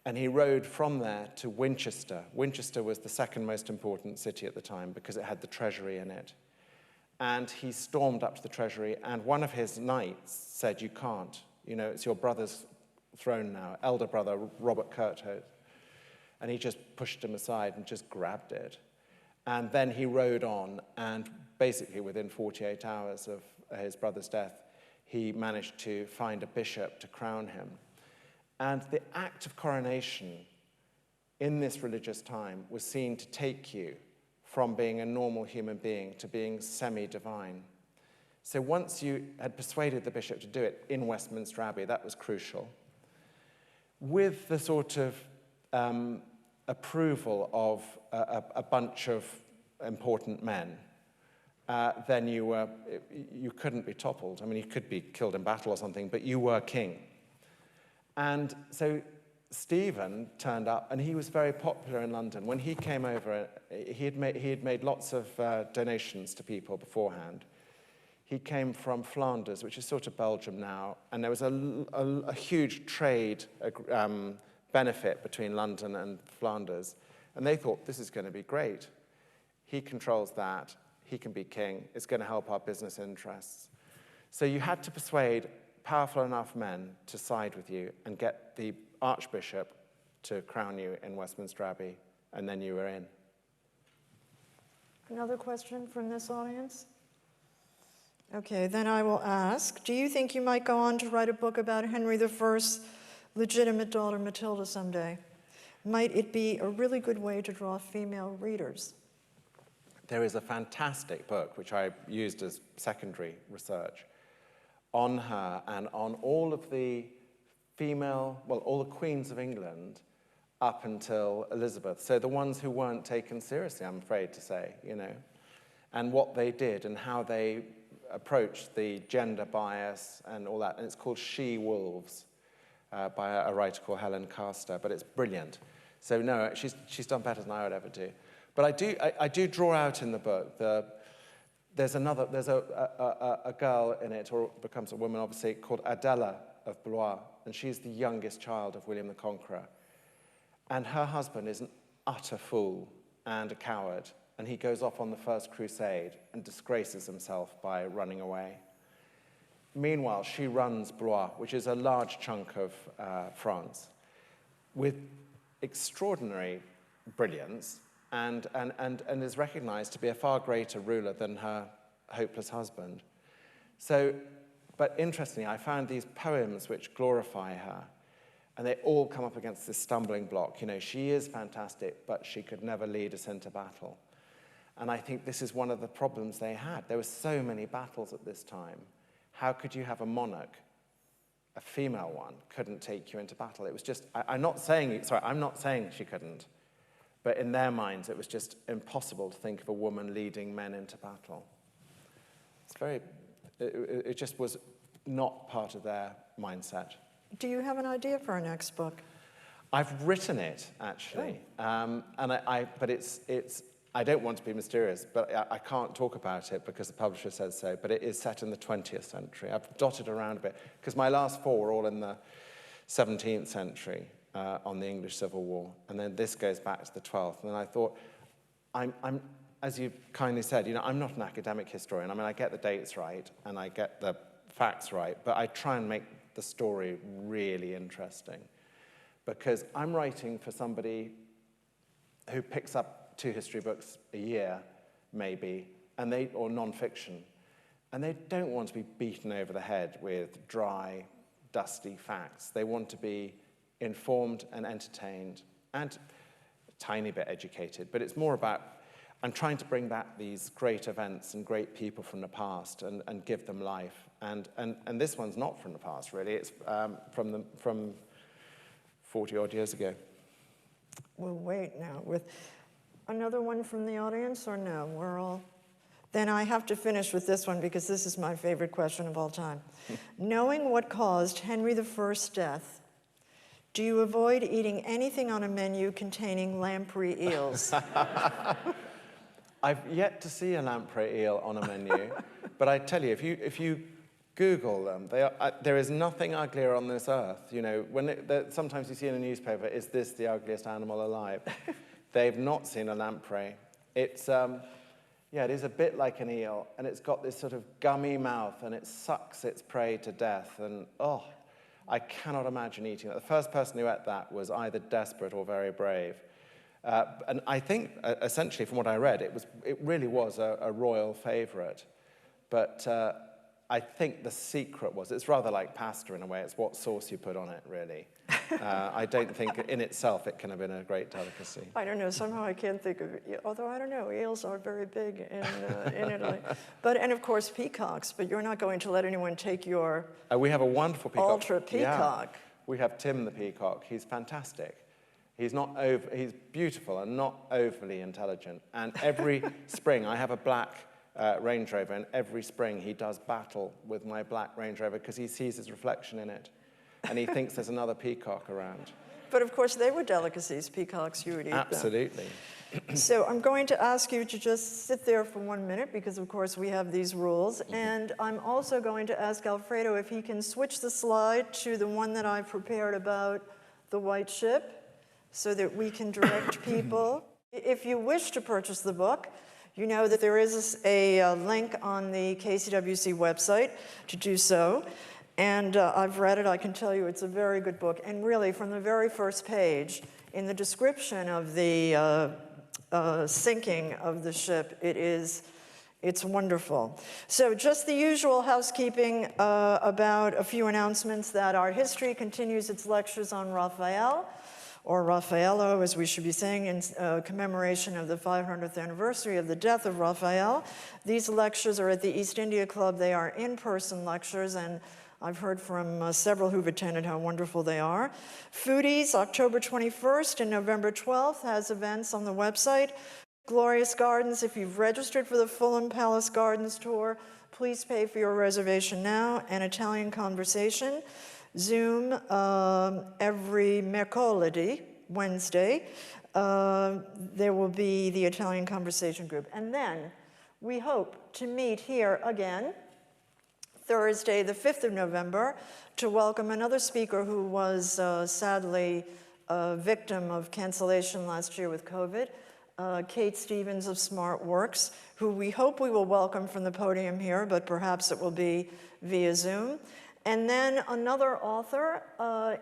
And he rode from there to Winchester. Winchester was the second most important city at the time because it had the treasury in it. And he stormed up to the treasury, and one of his knights said, you can't. You know, it's your brother's throne now, elder brother, Robert Curthose. And he just pushed him aside and just grabbed it. And then he rode on, and basically within 48 hours of his brother's death, he managed to find a bishop to crown him. And the act of coronation in this religious time was seen to take you from being a normal human being to being semi-divine. So once you had persuaded the bishop to do it in Westminster Abbey, that was crucial. With the sort of approval of a bunch of important men, then you couldn't be toppled. I mean, you could be killed in battle or something, but you were king. And so Stephen turned up, and he was very popular in London. When he came over, he had made lots of donations to people beforehand. He came from Flanders, which is sort of Belgium now, and there was a huge trade benefit between London and Flanders, and they thought, this is going to be great. He controls that. He can be king. It's going to help our business interests. So you had to persuade powerful enough men to side with you and get the Archbishop to crown you in Westminster Abbey, and then you were in. Another question from this audience? Okay, then I will ask, do you think you might go on to write a book about Henry I's legitimate daughter Matilda someday? Might it be a really good way to draw female readers? There is a fantastic book, which I used as secondary research, on her and on all of the all the queens of England up until Elizabeth. So the ones who weren't taken seriously, I'm afraid to say, you know, and what they did and how they approached the gender bias and all that. And it's called She-Wolves by a writer called Helen Castor, but it's brilliant. So no, she's done better than I would ever do. But I do draw out in the book there's a girl in it, or becomes a woman obviously, called Adela of Blois, and she's the youngest child of William the Conqueror. And her husband is an utter fool and a coward, and he goes off on the First Crusade and disgraces himself by running away. Meanwhile, she runs Blois, which is a large chunk of France, with extraordinary brilliance, and is recognized to be a far greater ruler than her hopeless husband. So, but interestingly, I found these poems which glorify her, and they all come up against this stumbling block. You know, she is fantastic, but she could never lead us into battle. And I think this is one of the problems they had. There were so many battles at this time. How could you have a monarch, a female one, couldn't take you into battle? It was just, I'm not saying she couldn't, but in their minds it was just impossible to think of a woman leading men into battle. It just was not part of their mindset. Do you have an idea for our next book? I've written it, actually, but I don't want to be mysterious, but I can't talk about it because the publisher says so, but it is set in the 20th century. I've dotted around a bit, because my last four were all in the 17th century on the English Civil War, and then this goes back to the 12th, and then I thought, I'm as you kindly said, I'm not an academic historian. I mean, I get the dates right, and I get the facts right, but I try and make the story really interesting, because I'm writing for somebody who picks up 2 history books a year, maybe, or non-fiction, and they don't want to be beaten over the head with dry, dusty facts. They want to be informed and entertained and a tiny bit educated, but it's more about, I'm trying to bring back these great events and great people from the past and give them life. And this one's not from the past, really. It's from 40-odd years ago. We'll wait now with another one from the audience, or no? We're all... Then I have to finish with this one because this is my favorite question of all time. Knowing what caused Henry I's death, do you avoid eating anything on a menu containing lamprey eels? I've yet to see a lamprey eel on a menu, but I tell you, if you Google them, there is nothing uglier on this earth. Sometimes you see in a newspaper, is this the ugliest animal alive? They've not seen a lamprey. It is a bit like an eel, and it's got this sort of gummy mouth, and it sucks its prey to death, and I cannot imagine eating that. The first person who ate that was either desperate or very brave. And I think, essentially, from what I read, it really was a royal favorite. But I think the secret was, it's rather like pasta in a way, it's what sauce you put on it, really. I don't think in itself it can have been a great delicacy. I don't know, somehow I can't think of it, although I don't know, eels are very big in Italy. And of course peacocks, but you're not going to let anyone take your we have a wonderful peacock. ultra peacock. Yeah. We have Tim the peacock, he's fantastic. He's beautiful and not overly intelligent. And every spring, I have a black Range Rover, and every spring he does battle with my black Range Rover because he sees his reflection in it. And he thinks there's another peacock around. But of course, they were delicacies, peacocks, you would eat them. Absolutely. So I'm going to ask you to just sit there for 1 minute because, of course, we have these rules. And I'm also going to ask Alfredo if he can switch the slide to the one that I prepared about the white ship so that we can direct people. If you wish to purchase the book, you know that there is a link on the KCWC website to do so. And I've read it. I can tell you it's a very good book. And really, from the very first page, in the description of the sinking of the ship, it's wonderful. So just the usual housekeeping about a few announcements that Art History continues its lectures on Raphael, or Raffaello, as we should be saying, in commemoration of the 500th anniversary of the death of Raphael. These lectures are at the East India Club. They are in-person lectures, and I've heard from several who've attended how wonderful they are. Foodies, October 21st and November 12th, has events on the website. Glorious Gardens, if you've registered for the Fulham Palace Gardens tour, please pay for your reservation now. And Italian Conversation, Zoom every mercoledì, Wednesday. There will be the Italian Conversation group. And then we hope to meet here again Thursday, the 5th of November, to welcome another speaker who was sadly a victim of cancellation last year with COVID, Kate Stevens of Smart Works, who we hope we will welcome from the podium here, but perhaps it will be via Zoom. And then another author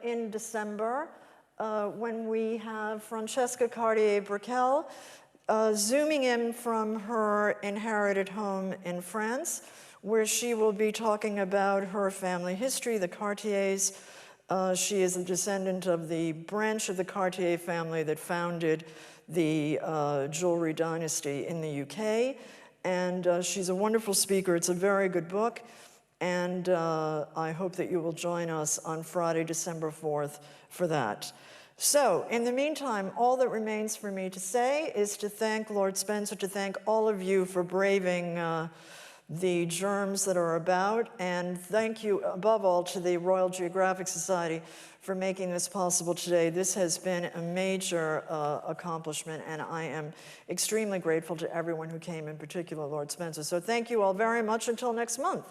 in December, when we have Francesca Cartier-Brickell zooming in from her inherited home in France, where she will be talking about her family history, the Cartiers, She is a descendant of the branch of the Cartier family that founded the jewelry dynasty in the UK. And she's a wonderful speaker. It's a very good book. And I hope that you will join us on Friday, December 4th for that. So, in the meantime, all that remains for me to say is to thank Lord Spencer, to thank all of you for braving the germs that are about, and thank you above all to the Royal Geographic Society for making this possible today. This has been a major accomplishment, and I am extremely grateful to everyone who came, in particular Lord Spencer. So thank you all very much. Until next month.